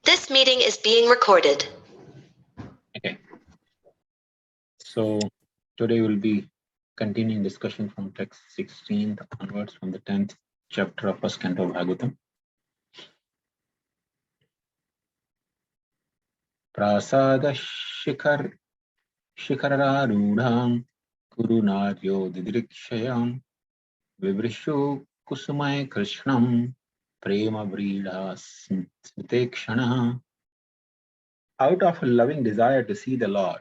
This meeting is being recorded. Okay. So today we'll be continuing discussion from text 16th onwards from the 10th chapter of first canto of Bhagavatam. Prasada shikararudham kurunaryo didrikshayam vibrishu kusumay krishnam prema vrida smitekshana. Out of a loving desire to see the Lord,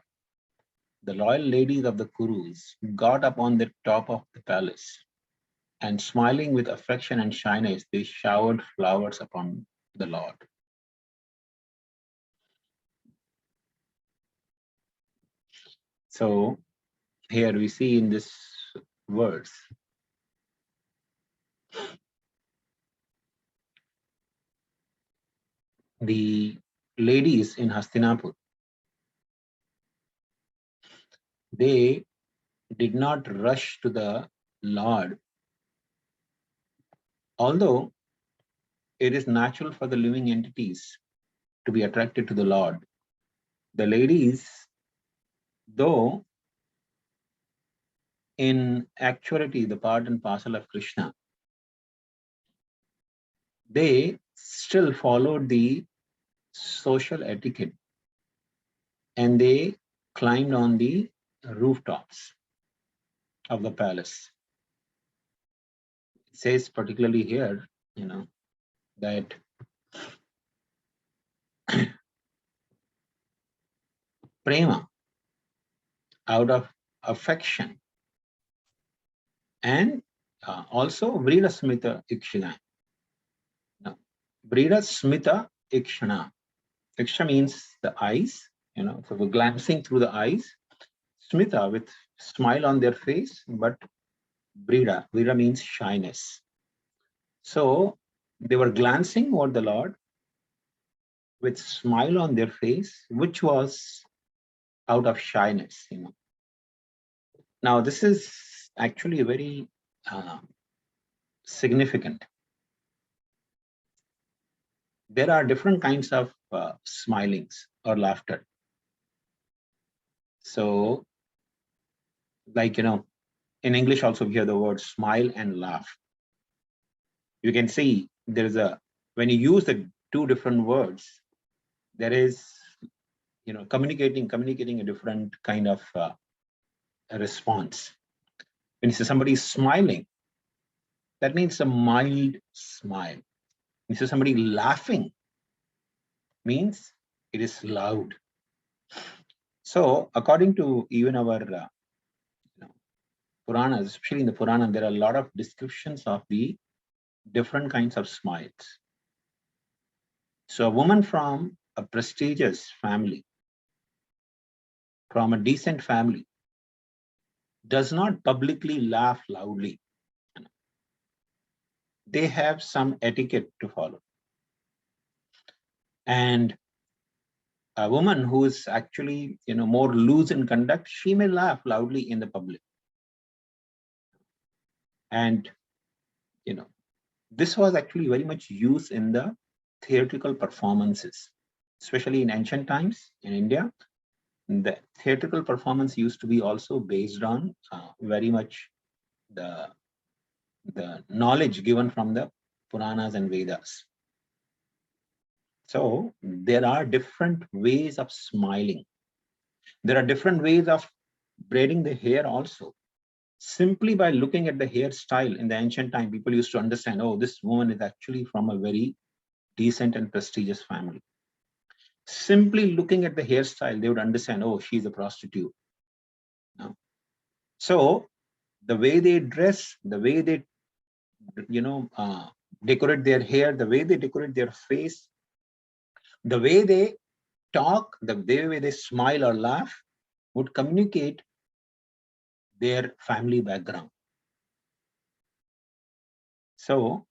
the loyal ladies of the Kurus got up on the top of the palace, and smiling with affection and shyness, they showered flowers upon the Lord. So here we see in this verse, the ladies in Hastinapur, they did not rush to the Lord, although it is natural for the living entities to be attracted to the Lord. The ladies, though in actuality the part and parcel of Krishna, they still followed the social etiquette and they climbed on the rooftops of the palace. It says particularly here, that prema, out of affection, and also Vrida Smita Ikshana. Vrida Smita Ikshana. Iksha means the eyes, so we're glancing through the eyes. Smita with smile on their face, but Vrida means shyness. So they were glancing over the Lord with smile on their face, which was out of shyness, Now this is actually very significant. There are different kinds of smilings or laughter. So, like, in English also we hear the word smile and laugh. You can see there's when you use the two different words, there is, communicating a different kind of a response. When you see somebody smiling, that means a mild smile. When you see somebody laughing, means it is loud. So according to even our Puranas, especially in the Purana, there are a lot of descriptions of the different kinds of smiles. So a woman from a prestigious family, from a decent family, does not publicly laugh loudly. They have some etiquette to follow. And a woman who is actually, more loose in conduct, she may laugh loudly in the public. And, this was actually very much used in the theatrical performances, especially in ancient times in India. The theatrical performance used to be also based on very much the knowledge given from the Puranas and Vedas. So there are different ways of smiling. There are different ways of braiding the hair also. Simply by looking at the hairstyle in the ancient time, people used to understand, oh, this woman is actually from a very decent and prestigious family. Simply looking at the hairstyle, they would understand, oh, she's a prostitute. No. So the way they dress, the way they, decorate their hair, the way they decorate their face, the way they talk, the way they smile or laugh would communicate their family background. So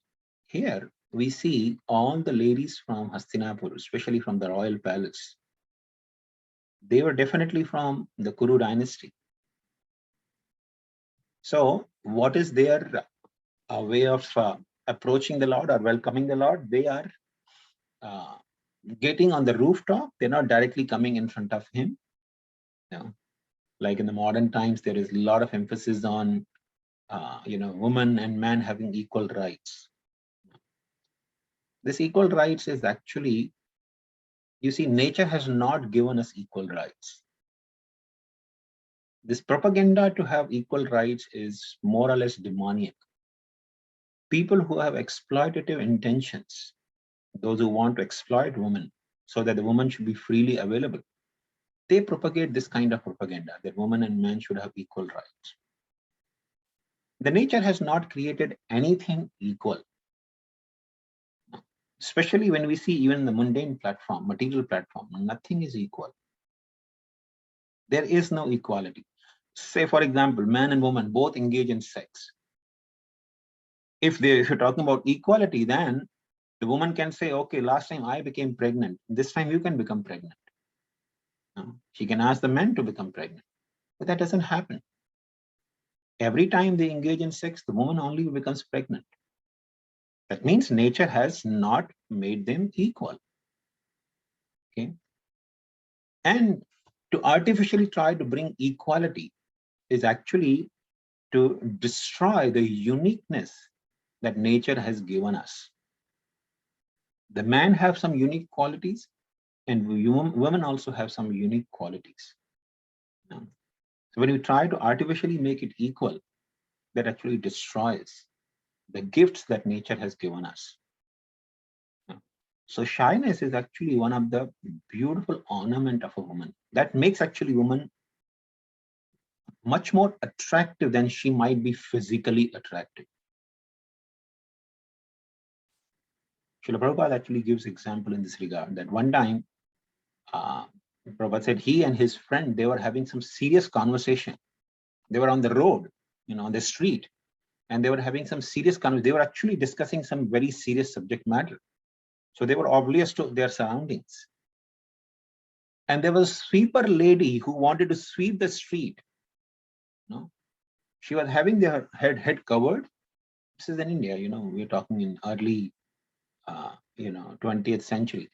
here we see all the ladies from Hastinapur, especially from the royal palace. They were definitely from the Kuru dynasty. So what is their way of approaching the Lord or welcoming the Lord? They are getting on the rooftop, they're not directly coming in front of him. Like in the modern times, there is a lot of emphasis on, woman and man having equal rights. This equal rights is actually, you see, nature has not given us equal rights. This propaganda to have equal rights is more or less demoniac. People who have exploitative intentions, those who want to exploit women so that the woman should be freely available, they propagate this kind of propaganda that woman and man should have equal rights. The nature has not created anything equal. Especially when we see even the mundane platform, material platform, nothing is equal. There is no equality. Say, for example, man and woman both engage in sex. If you're talking about equality, then the woman can say, okay, last time I became pregnant, this time you can become pregnant. She can ask the man to become pregnant, but that doesn't happen. Every time they engage in sex, the woman only becomes pregnant. That means nature has not made them equal. Okay. And to artificially try to bring equality is actually to destroy the uniqueness that nature has given us. The man have some unique qualities, and women also have some unique qualities. So when you try to artificially make it equal, that actually destroys the gifts that nature has given us. So shyness is actually one of the beautiful ornament of a woman that makes actually woman much more attractive than she might be physically attractive. Srila Prabhupada actually gives example in this regard that one time, Prabhupada said he and his friend, they were having some serious conversation. They were on the road, on the street, and they were having some serious conversation. They were actually discussing some very serious subject matter. So they were oblivious to their surroundings. And there was a sweeper lady who wanted to sweep the street. She was having her head covered. This is in India, we're talking in early, 20th century.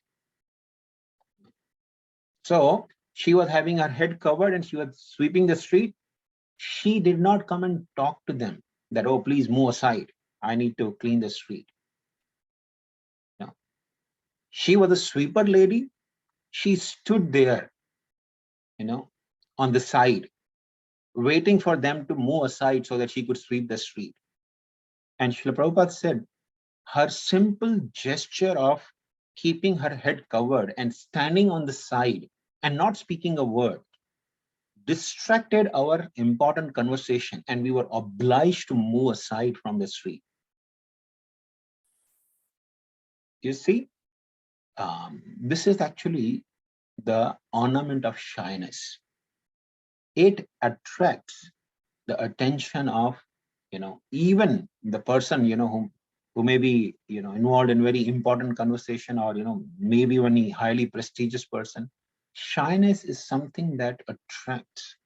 So she was having her head covered and she was sweeping the street. She did not come and talk to them that, oh, please move aside. I need to clean the street. No. She was a sweeper lady. She stood there, on the side, waiting for them to move aside so that she could sweep the street. And Srila Prabhupada said, her simple gesture of keeping her head covered and standing on the side and not speaking a word distracted our important conversation, and we were obliged to move aside from the street. You see, this is actually the ornament of shyness. It attracts the attention of, even the person, who may be, involved in very important conversation, or, maybe one highly prestigious person. Shyness is something that attracts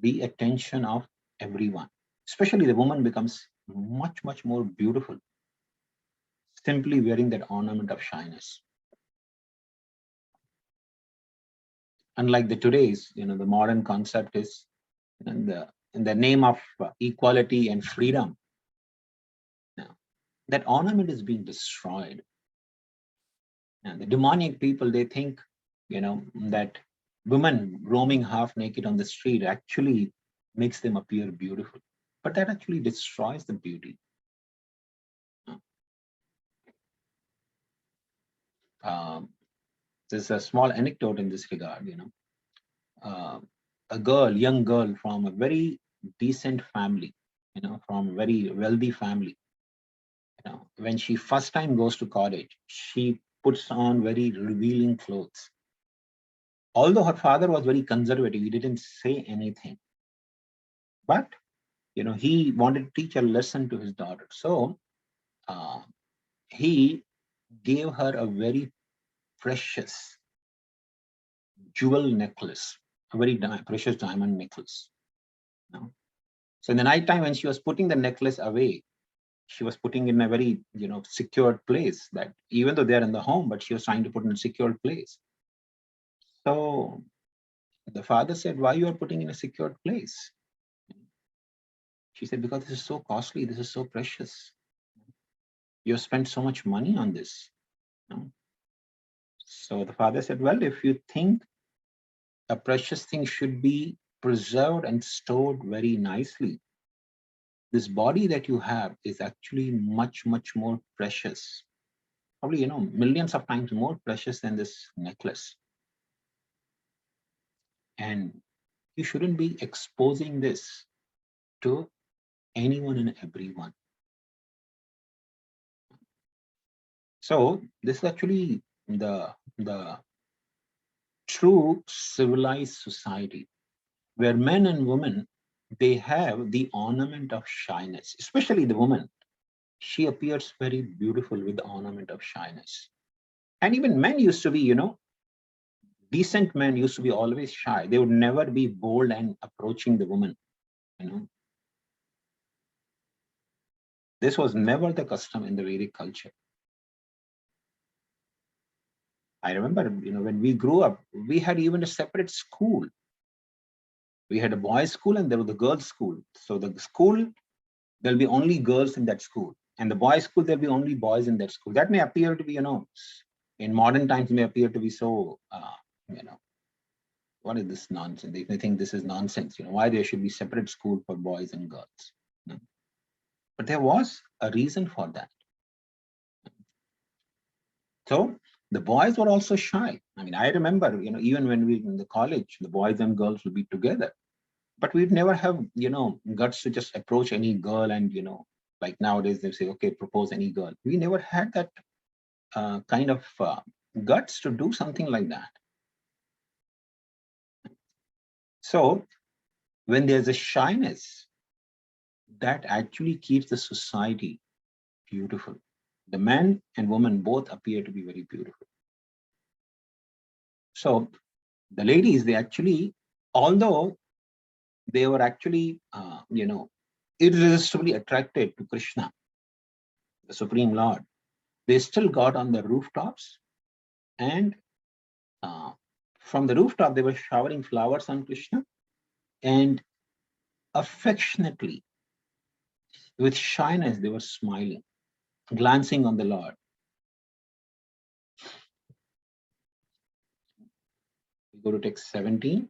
the attention of everyone. Especially the woman becomes much, much more beautiful simply wearing that ornament of shyness. Unlike the today's, the modern concept is in the name of equality and freedom. Now, that ornament is being destroyed. And the demonic people, they think, that women roaming half naked on the street actually makes them appear beautiful. But that actually destroys the beauty. There's a small anecdote in this regard, a young girl from a very decent family, from a very wealthy family, when she first time goes to college, she puts on very revealing clothes. Although her father was very conservative, he didn't say anything. But, he wanted to teach a lesson to his daughter. So he gave her a very precious jewel necklace, a very precious diamond necklace. So in the night time, when she was putting the necklace away, she was putting in a very, secured place, that even though they're in the home, but she was trying to put in a secured place. So the father said, why you are putting in a secured place? She said, because this is so costly, this is so precious. You have spent so much money on this. So the father said, well, if you think a precious thing should be preserved and stored very nicely, this body that you have is actually much, much more precious. Probably, millions of times more precious than this necklace. And you shouldn't be exposing this to anyone and everyone. So this is actually the true civilized society, where men and women, they have the ornament of shyness, especially the woman. She appears very beautiful with the ornament of shyness. And even men used to be, decent men used to be always shy. They would never be bold and approaching the woman. This was never the custom in the Vedic culture. I remember, when we grew up, we had even a separate school. We had a boys' school and there was the girls' school. So the school, there'll be only girls in that school. And the boys' school, there'll be only boys in that school. That may appear to be, in modern times may appear to be so, what is this nonsense? They think this is nonsense, why there should be separate school for boys and girls. But there was a reason for that. So the boys were also shy. I mean, I remember, even when we were in the college, the boys and girls would be together, but we'd never have, guts to just approach any girl and, like nowadays they say, okay, propose any girl. We never had that kind of guts to do something like that. So when there's a shyness, that actually keeps the society beautiful. The man and woman both appear to be very beautiful. So the ladies, they actually, although they were actually, irresistibly attracted to Krishna, the Supreme Lord, they still got on the rooftops, and from the rooftop, they were showering flowers on Krishna, and affectionately, with shyness, they were smiling, glancing on the Lord. We go to text 17.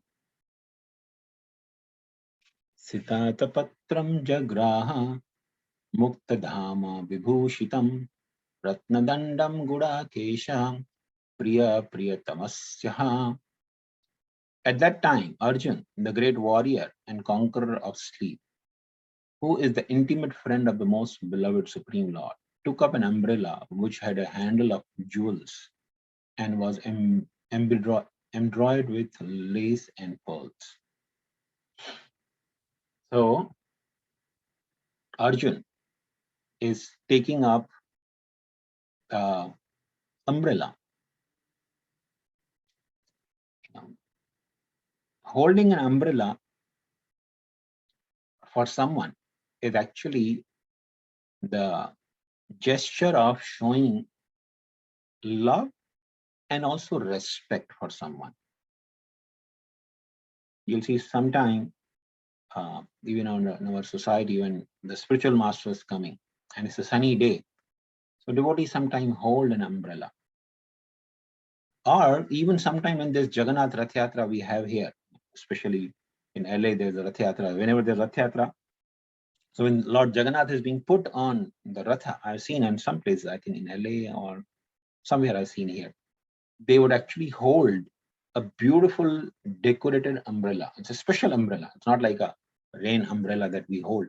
Sitata patram jagraha muktadhama vibhushitam ratnadandam gudakesha priya priyatamasyaha. At that time, Arjun, the great warrior and conqueror of sleep, who is the intimate friend of the most beloved Supreme Lord, took up an umbrella which had a handle of jewels and was embroidered with lace and pearls. So Arjun is taking up umbrella. Holding an umbrella for someone is actually the gesture of showing love and also respect for someone. You'll see sometime, even in our society, when the spiritual master is coming and it's a sunny day, so devotees sometimes hold an umbrella. Or even sometime when there's Jagannath Rath Yatra we have here, especially in LA, there's a Rath Yatra. Whenever there's Rath Yatra, so when Lord Jagannath is being put on the Ratha, I've seen in some places, I think in LA or somewhere I've seen here, they would actually hold a beautiful decorated umbrella. It's a special umbrella. It's not like a rain umbrella that we hold.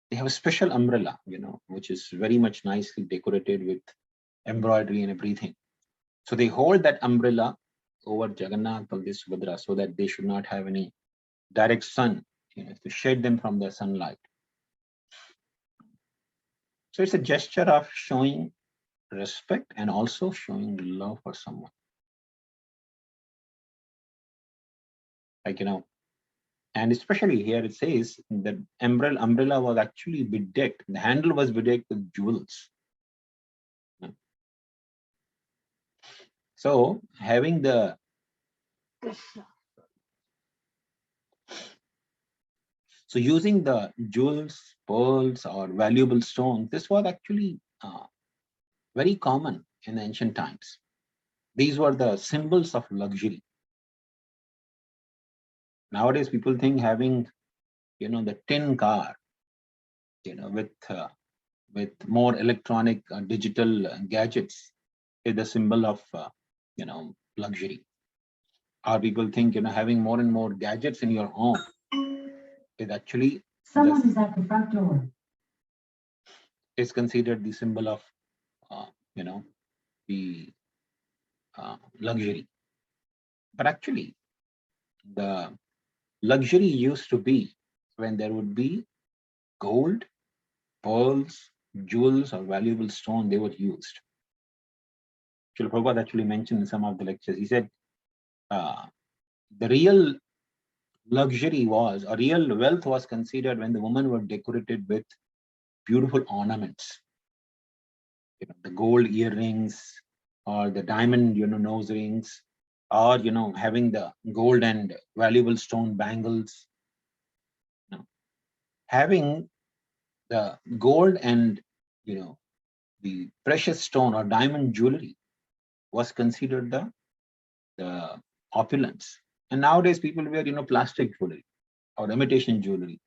They have a special umbrella, which is very much nicely decorated with embroidery and everything. So they hold that umbrella over Jagannath or this Subhadra so that they should not have any direct sun, to shade them from the sunlight. So it's a gesture of showing respect and also showing love for someone. Like, And especially here it says that umbrella was actually bedecked. The handle was bedecked with jewels. So having the using the jewels, pearls, or valuable stones, this was actually very common in ancient times. These were the symbols of luxury. Nowadays, people think having, the tin car, with more electronic, digital gadgets, is the symbol of, luxury. Or people think, having more and more gadgets in your home is actually Someone is at the front door. Is considered the symbol of, the luxury. But actually, the luxury used to be when there would be gold, pearls, jewels, or valuable stone, they were used. Srila Prabhupada actually mentioned in some of the lectures, he said, the real luxury was, or real wealth was considered when the women were decorated with beautiful ornaments. The gold earrings, or the diamond, nose rings, or, having the gold and valuable stone bangles. Having the gold and, the precious stone or diamond jewelry was considered the opulence. And nowadays people wear, plastic jewelry or imitation jewelry.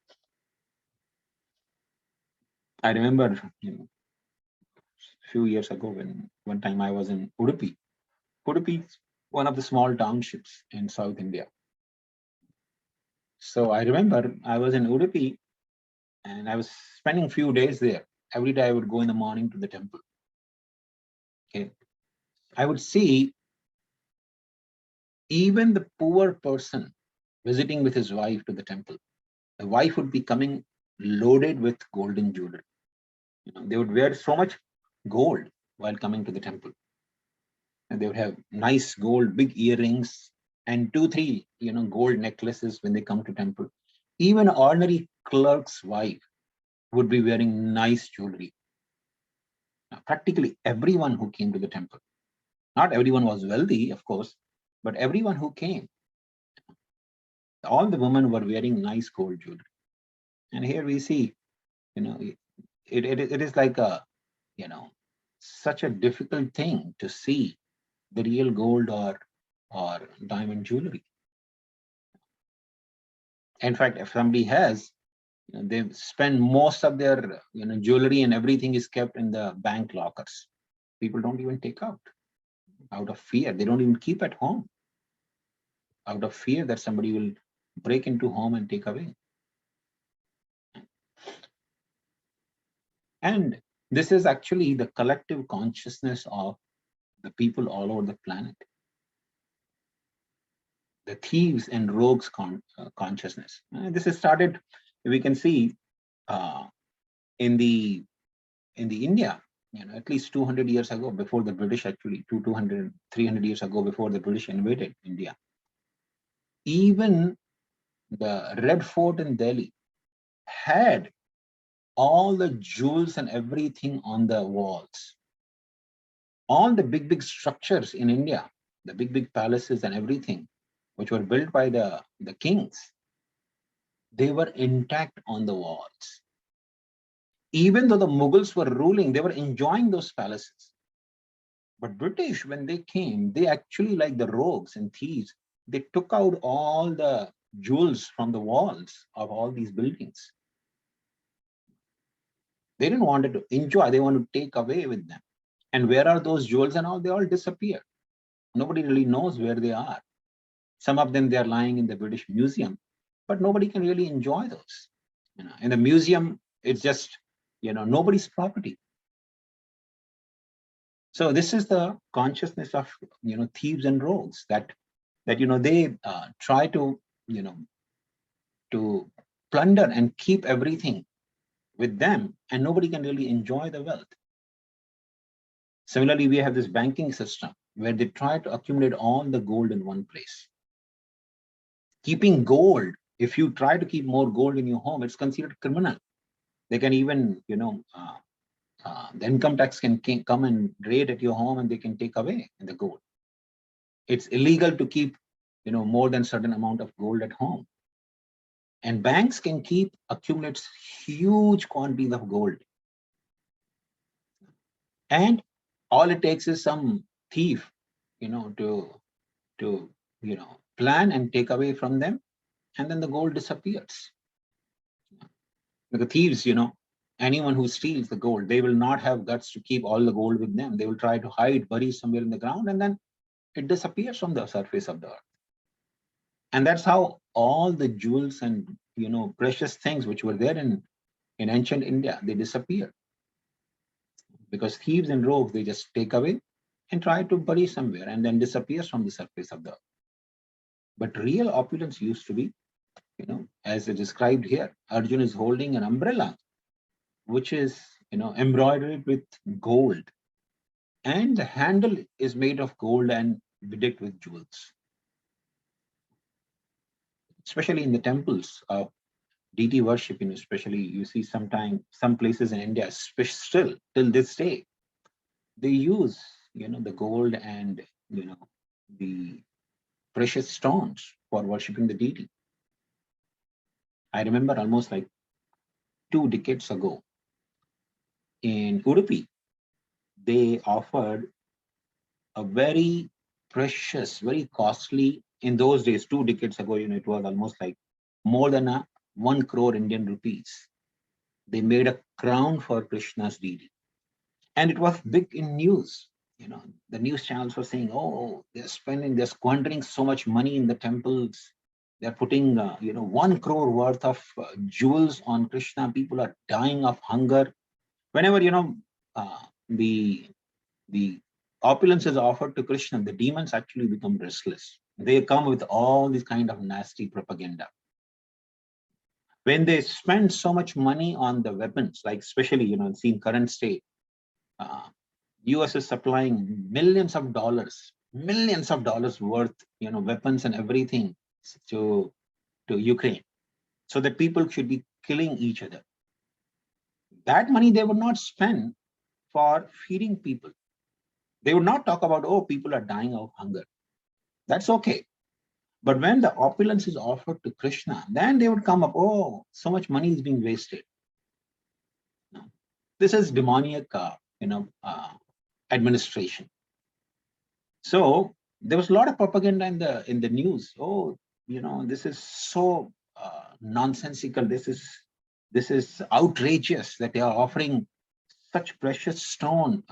I remember, a few years ago when one time I was in Udupi. Udupi is one of the small townships in South India. So I remember I was in Udupi and I was spending a few days there. Every day I would go in the morning to the temple. Okay. I would see even the poor person visiting with his wife to the temple. The wife would be coming loaded with golden jewelry. They would wear so much gold while coming to the temple. And they would have nice gold, big earrings, and 2-3, gold necklaces when they come to temple. Even an ordinary clerk's wife would be wearing nice jewelry. Now, practically everyone who came to the temple, not everyone was wealthy, of course, but everyone who came, all the women were wearing nice gold jewelry. And here we see, it is like a, such a difficult thing to see the real gold or diamond jewelry. In fact, if somebody has, they spend most of their, jewelry and everything is kept in the bank lockers. People don't even take out of fear. They don't even keep at home out of fear that somebody will break into home and take away. And this is actually the collective consciousness of the people all over the planet. The thieves and rogues consciousness. This has started, we can see in the India, at least 200 years ago, before the British, actually 200, 300 years ago, before the British invaded India. Even the Red Fort in Delhi had all the jewels and everything on the walls. All the big structures in India, the big palaces and everything, which were built by the kings, they were intact on the walls. Even though the Mughals were ruling, they were enjoying those palaces. But British, when they came, they actually, like the rogues and thieves, they took out all the jewels from the walls of all these buildings. They didn't want it to enjoy, they want to take away with them. And where are those jewels and all? They all disappear. Nobody really knows where they are. Some of them, they are lying in the British Museum, but nobody can really enjoy those. In the museum, it's just, nobody's property. So this is the consciousness of, thieves and rogues that they try to, to plunder and keep everything with them, and nobody can really enjoy the wealth. Similarly, we have this banking system where they try to accumulate all the gold in one place. Keeping gold if you try to keep more gold in your home, it's considered criminal. They can even, the income tax can come and raid at your home and they can take away the gold. It's illegal to keep, more than certain amount of gold at home. And banks can accumulate huge quantities of gold. And all it takes is some thief, to plan and take away from them, and then the gold disappears. The thieves, anyone who steals the gold, they will not have guts to keep all the gold with them. They will try to hide, bury somewhere in the ground, and then it disappears from the surface of the earth. And that's how all the jewels and precious things which were there in ancient India, they disappear. Because thieves and rogues, they just take away and try to bury somewhere and then disappears from the surface of the earth. But real opulence used to be, as described here, Arjuna is holding an umbrella, which is, embroidered with gold. And the handle is made of gold and bedecked with jewels. Especially in the temples of deity worship, especially you see sometimes some places in India, still till this day, they use, the gold and, the precious stones for worshiping the deity. I remember almost like 2 decades ago in Udupi, they offered a very precious, very costly, in those days, 2 decades ago, it was almost like more than 1 crore Indian rupees. They made a crown for Krishna's deity. And it was big in news. The news channels were saying, oh, they're squandering so much money in the temples. They're putting, 1 crore worth of jewels on Krishna. People are dying of hunger. Whenever, the opulence is offered to Krishna, the demons actually become restless. They come with all this kind of nasty propaganda. When they spend so much money on the weapons, like especially, in current state, US is supplying millions of dollars worth, weapons and everything to Ukraine, so that people should be killing each other. That money they would not spend for feeding people. They would not talk about, oh, people are dying of hunger. That's okay. But when the opulence is offered to Krishna, then they would come up, oh, so much money is being wasted. No. This is demoniac, administration. So there was a lot of propaganda in the news. Oh, this is so nonsensical. This is outrageous that they are offering such precious stone,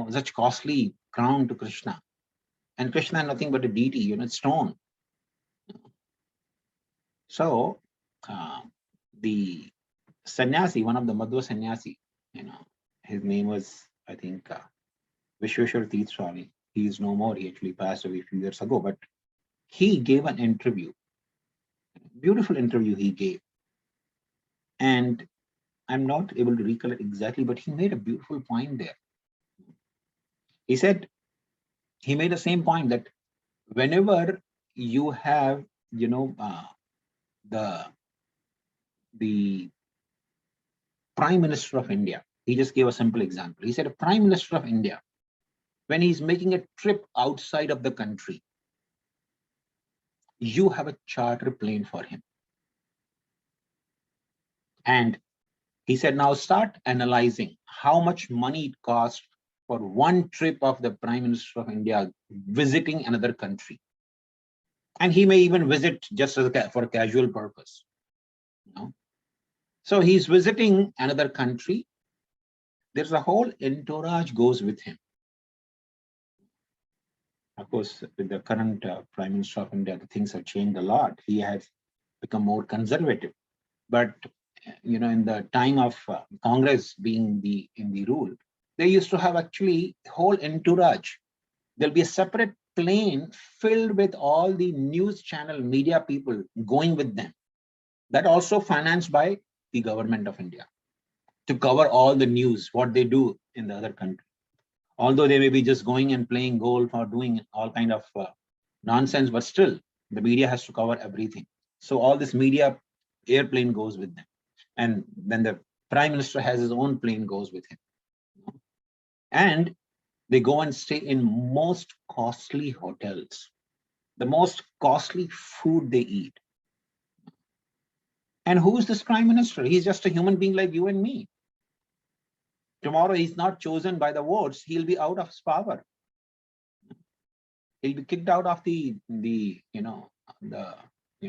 such costly crown to Krishna. And Krishna is nothing but a deity, it's stone. So the sannyasi, one of the Madhva sannyasi, his name was, I think, Vishweshwar Teeth Swami. He is no more. He actually passed away a few years ago, but he gave an interview, beautiful interview he gave. And I'm not able to recollect exactly, but he made a beautiful point there. He said, he made the same point that whenever you have, the Prime Minister of India, he just gave a simple example. He said a Prime Minister of India, when he's making a trip outside of the country, you have a charter plane for him. And he said, now start analyzing how much money it costs for one trip of the Prime Minister of India visiting another country. And he may even visit just for a casual purpose. So he's visiting another country. There's a whole entourage goes with him. Of course, with the current Prime Minister of India, the things have changed a lot. He has become more conservative. But in the time of Congress being in the rule, they used to have actually whole entourage. There'll be a separate plane filled with all the news channel media people going with them. That also financed by the government of India to cover all the news, what they do in the other country. Although they may be just going and playing golf or doing all kind of nonsense, but still the media has to cover everything. So all this media airplane goes with them. And then the prime minister has his own plane goes with him. And they go and stay in most costly hotels, the most costly food they eat. And who is this prime minister? He's just a human being like you and me. Tomorrow he's not chosen by the votes, he'll be out of his power. He'll be kicked out of the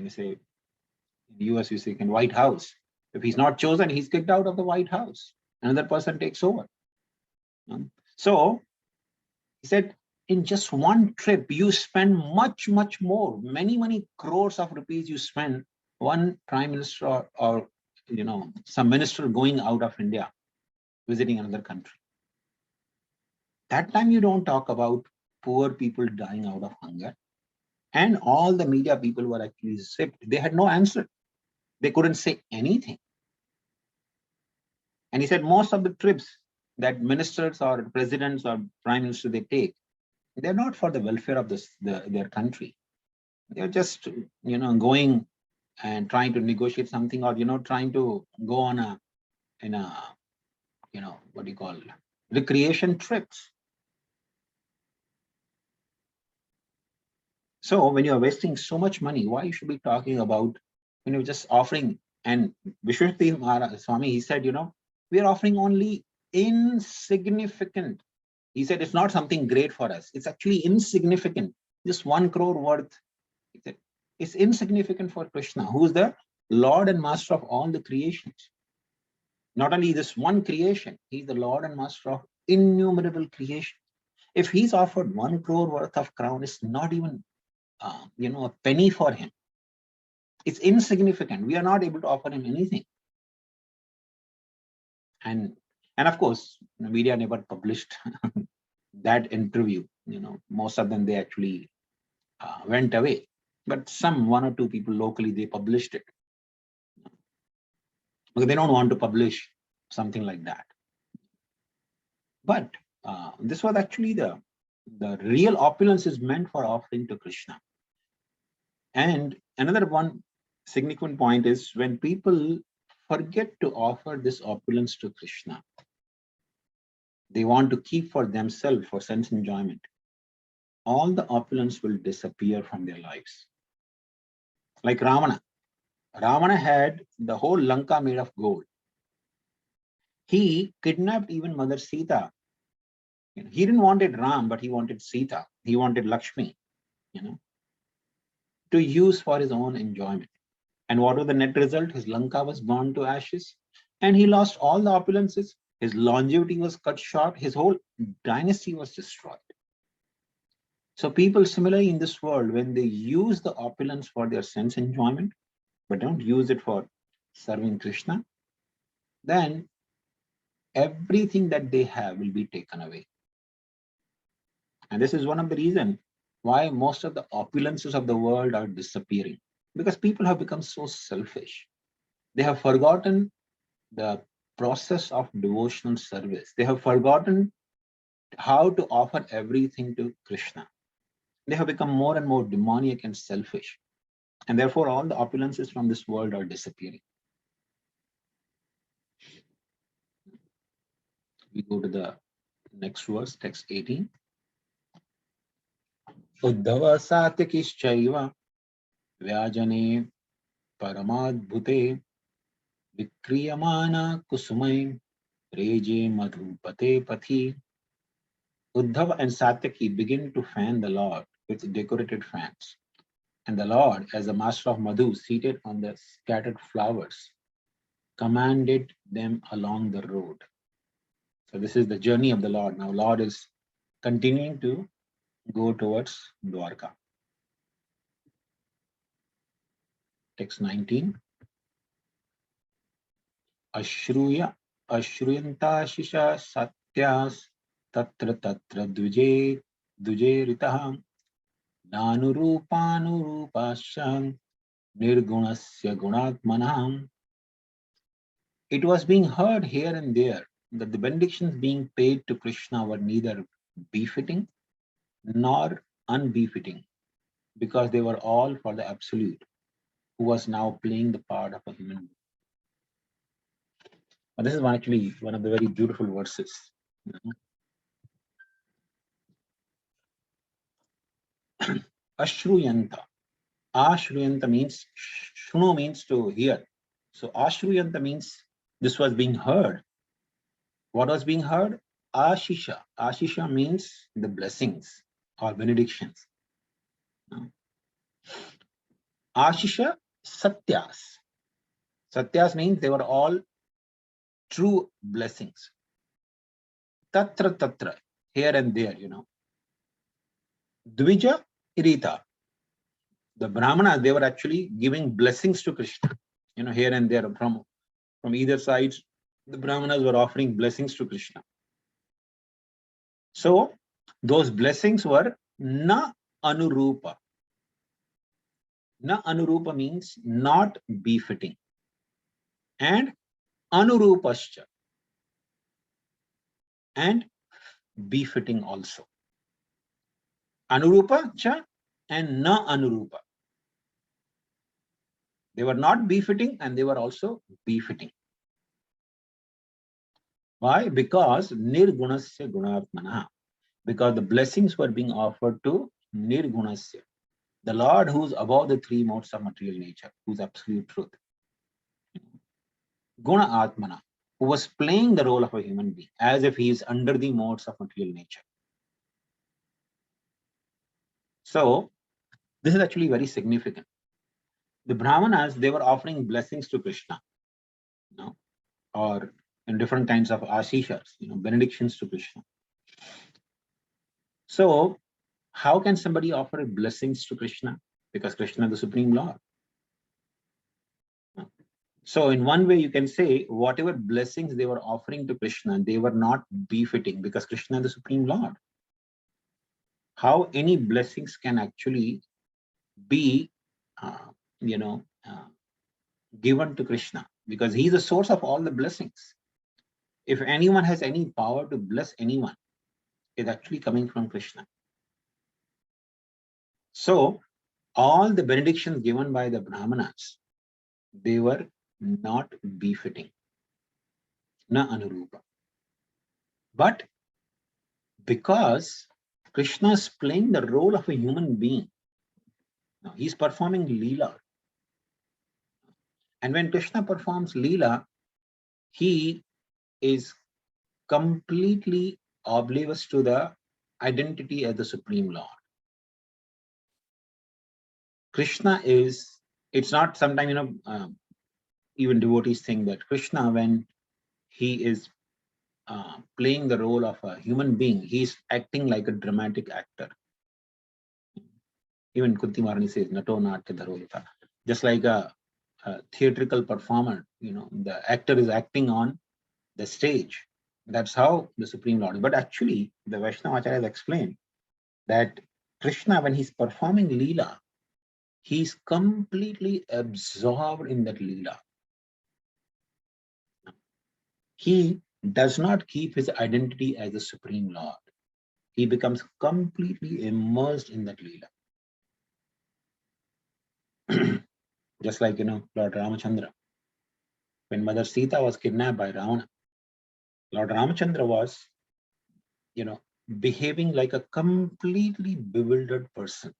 say in the US you say in White House. If he's not chosen, he's kicked out of the White House. Another person takes over. So he said, in just one trip, you spend much, much more, many crores of rupees you spend, one prime minister or some minister going out of India, visiting another country. That time you don't talk about poor people dying out of hunger. And all the media people were actually zipped. They had no answer. They couldn't say anything. And he said most of the trips that ministers or presidents or prime minister they take, they're not for the welfare of their country. They're just going and trying to negotiate something, or trying to go on a what do you call recreation trips. So when you're wasting so much money, why you should be talking about just offering? And Vishwanath Maharaj Swami, he said, we are offering only insignificant. He said it's not something great for us. It's actually insignificant. Just 1 crore worth. He said, it's insignificant for Krishna, who is the Lord and Master of all the creations. Not only this one creation, he's the Lord and Master of innumerable creation. If he's offered 1 crore worth of crown, it's not even a penny for him. It's insignificant. We are not able to offer him anything. And of course, the media never published that interview. Most of them, they actually went away. But some 1 or 2 people locally, they published it. Because they don't want to publish something like that. But this was actually the real opulence is meant for offering to Krishna. And another one significant point is when people forget to offer this opulence to Krishna, they want to keep for themselves for sense enjoyment, all the opulence will disappear from their lives. Like Ravana. Ravana had the whole Lanka made of gold. He kidnapped even Mother Sita. He didn't wanted Ram, but he wanted Sita. He wanted Lakshmi, to use for his own enjoyment. And what was the net result? His Lanka was burned to ashes, and he lost all the opulences. His longevity was cut short. His whole dynasty was destroyed. So people similarly in this world, when they use the opulence for their sense enjoyment, but don't use it for serving Krishna, then everything that they have will be taken away. And this is one of the reasons why most of the opulences of the world are disappearing, because people have become so selfish. They have forgotten the process of devotional service. They have forgotten how to offer everything to Krishna. They have become more and more demoniac and selfish. And therefore, all the opulences from this world are disappearing. We go to the next verse, text 18. Uddhava satyakishchaiva vyajane paramadbhute vikriyamana kusumai reje madhupate pathi. Uddhava and Satyaki begin to fan the Lord with decorated fans. And the Lord, as the master of Madhu, seated on the scattered flowers, commanded them along the road. So this is the journey of the Lord. Now Lord is continuing to go towards Dwarka. Text 19. Ashruyanta shisha satyas tatra tatra duje ritaham nanurupasya nirgunasya gunatmanam. It was being heard here and there that the benedictions being paid to Krishna were neither befitting nor unbefitting, because they were all for the absolute, who was now playing the part of a human being. And this is actually one of the very beautiful verses. Ashruyanta. Ashruyanta means, shruno means to hear. So Ashruyanta means this was being heard. What was being heard? Ashisha. Ashisha means the blessings or benedictions. Ashisha Satyas. Satyas means they were all true blessings. Tatra tatra, here and there, Dvija Irita. The Brahmanas, they were actually giving blessings to Krishna, here and there from either sides. The Brahmanas were offering blessings to Krishna. So those blessings were na anurupa. Na anurupa means not befitting. And anurupascha, and befitting also. Anurupa cha and na anurupa. They were not befitting and they were also befitting. Why? Because nirgunasya gunatmana. Because the blessings were being offered to nirgunasya, the Lord who's above the three modes of material nature, who's absolute truth. Guna atmana, who was playing the role of a human being as if he is under the modes of material nature. So this is actually very significant. The Brahmanas, they were offering blessings to Krishna, or in different kinds of ashishas, benedictions to Krishna. So how can somebody offer blessings to Krishna? Because Krishna is the Supreme Lord. So in one way you can say whatever blessings they were offering to Krishna, they were not befitting because Krishna is the Supreme Lord. How any blessings can actually be, given to Krishna, because he is the source of all the blessings. If anyone has any power to bless anyone, it's actually coming from Krishna. So all the benedictions given by the Brahmanas, they were not befitting, na anurupa. But because Krishna is playing the role of a human being, now he's performing Leela. And when Krishna performs Leela, he is completely oblivious to the identity as the Supreme Lord. Krishna is, it's not sometimes, even devotees think that Krishna, when he is playing the role of a human being, he's acting like a dramatic actor. Even Kunti Maharani says, Nato Natya Dharolita. Just like a theatrical performer, the actor is acting on the stage. That's how the Supreme Lord is. But actually, the Vaishnava Acharya has explained that Krishna, when he's performing Leela, he's completely absorbed in that Leela. He does not keep his identity as the Supreme Lord. He becomes completely immersed in that Leela. Just like, Lord Ramachandra. When Mother Sita was kidnapped by Ravana, Lord Ramachandra was, behaving like a completely bewildered person.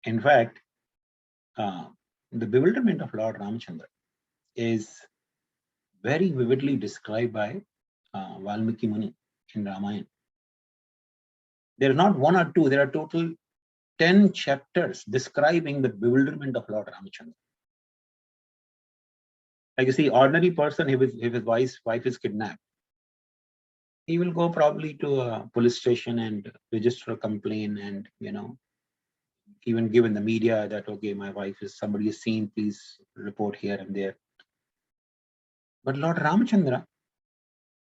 In fact, the bewilderment of Lord Ramachandra is very vividly described by Valmiki Muni in Ramayana. There are not one or two, there are total 10 chapters describing the bewilderment of Lord Ramachandra. Like you see, ordinary person, if his wife is kidnapped, he will go probably to a police station and register a complaint and, even give in the media that, okay, my wife is, somebody is seen, please report here and there. But Lord Ramachandra,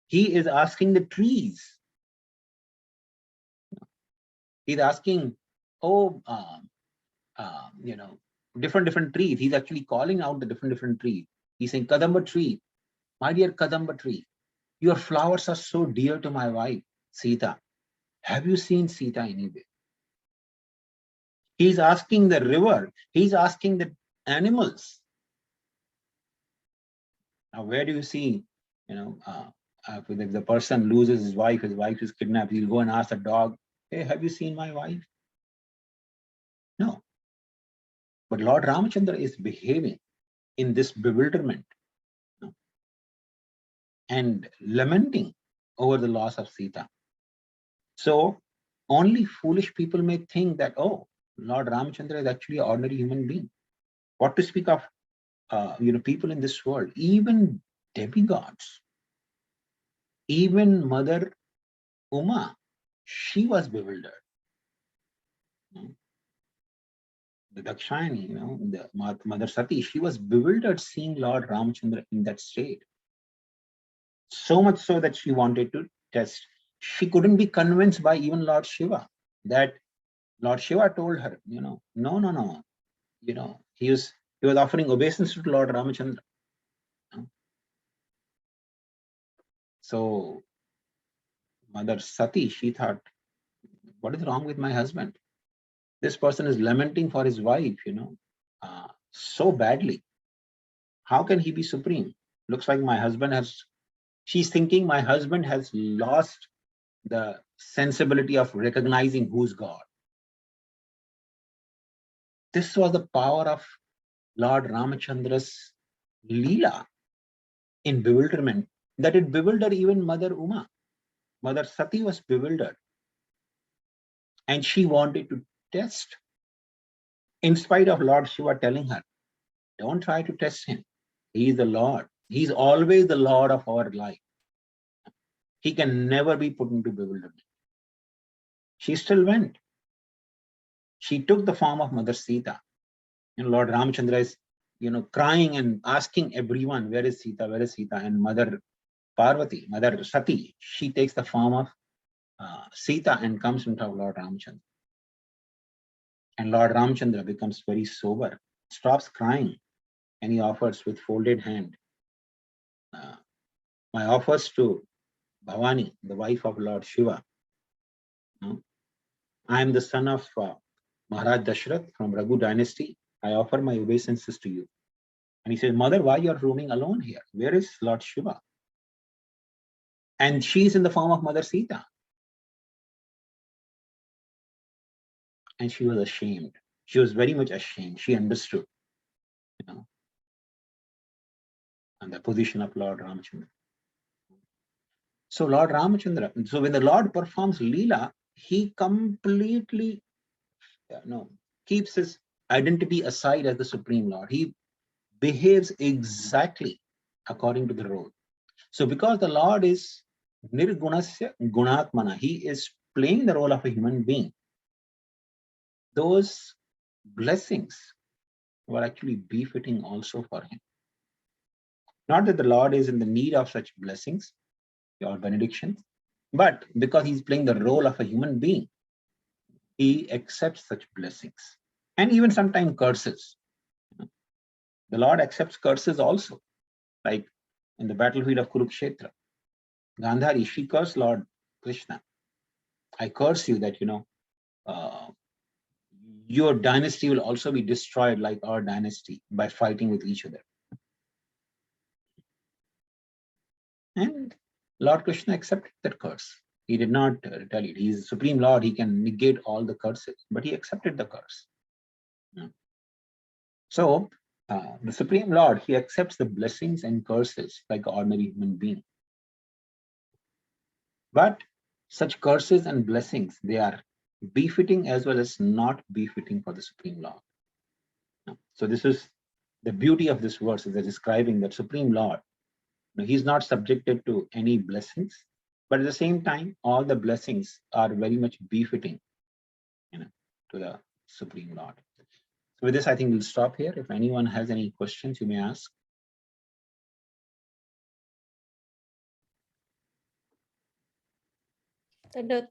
he is asking the trees. He's asking, different trees. He's actually calling out the different trees. He's saying, Kadamba tree, my dear Kadamba tree, your flowers are so dear to my wife, Sita. Have you seen Sita anywhere? He's asking the river. He's asking the animals. Now, where do you see, if the person loses his wife is kidnapped, he'll go and ask the dog, hey, have you seen my wife? No. But Lord Ramachandra is behaving in this bewilderment, and lamenting over the loss of Sita. So only foolish people may think that, oh, Lord Ramachandra is actually an ordinary human being. What to speak of, people in this world, even demigods, even Mother Uma, she was bewildered. The Dakshayani, the Mother Sati, she was bewildered seeing Lord Ramachandra in that state. So much so that she wanted to test. She couldn't be convinced by even Lord Shiva, that Lord Shiva told her, no. He was offering obeisance to Lord Ramachandra. So Mother Sati, she thought, what is wrong with my husband? This person is lamenting for his wife, so badly. How can he be supreme? Looks like my husband has, she's thinking my husband has lost the sensibility of recognizing who's God. This was the power of Lord Ramachandra's Leela in bewilderment, that it bewildered even Mother Uma. Mother Sati was bewildered. And she wanted to test. In spite of Lord Shiva telling her, don't try to test him. He is the Lord. He's always the Lord of our life. He can never be put into bewilderment. She still went. She took the form of Mother Sita. And Lord Ramachandra is, crying and asking everyone, where is Sita? Where is Sita? And Mother Parvati, Mother Sati, she takes the form of Sita and comes in front of Lord Ramachandra. And Lord Ramachandra becomes very sober, stops crying, and he offers with folded hand, my offers to Bhavani, the wife of Lord Shiva. I am the son of Maharaj Dashrath from Raghu dynasty. I offer my obeisances to you. And he says, Mother, why you are roaming alone here? Where is Lord Shiva? And she is in the form of Mother Sita. And she was ashamed. She was very much ashamed. She understood, and the position of Lord Ramachandra. So Lord Ramachandra, so when the Lord performs Leela, he completely keeps his identity aside as the Supreme Lord. He behaves exactly according to the role. So because the Lord is Nirgunasya Gunatmana, he is playing the role of a human being. Those blessings were actually befitting also for him. Not that the Lord is in the need of such blessings or benedictions, but because he's playing the role of a human being, he accepts such blessings and even sometimes curses. The Lord accepts curses also, like in the battlefield of Kurukshetra. Gandhari, she cursed Lord Krishna. I curse you that, your dynasty will also be destroyed like our dynasty by fighting with each other. And Lord Krishna accepted that curse. He did not retaliate. He is the Supreme Lord. He can negate all the curses, but he accepted the curse. So the Supreme Lord, he accepts the blessings and curses like an ordinary human being. But such curses and blessings, they are befitting as well as not befitting for the Supreme Lord. So this is the beauty of this verse, is describing that Supreme Lord. He's not subjected to any blessings, but at the same time, all the blessings are very much befitting, to the Supreme Lord. So with this, I think we'll stop here. If anyone has any questions, you may ask. The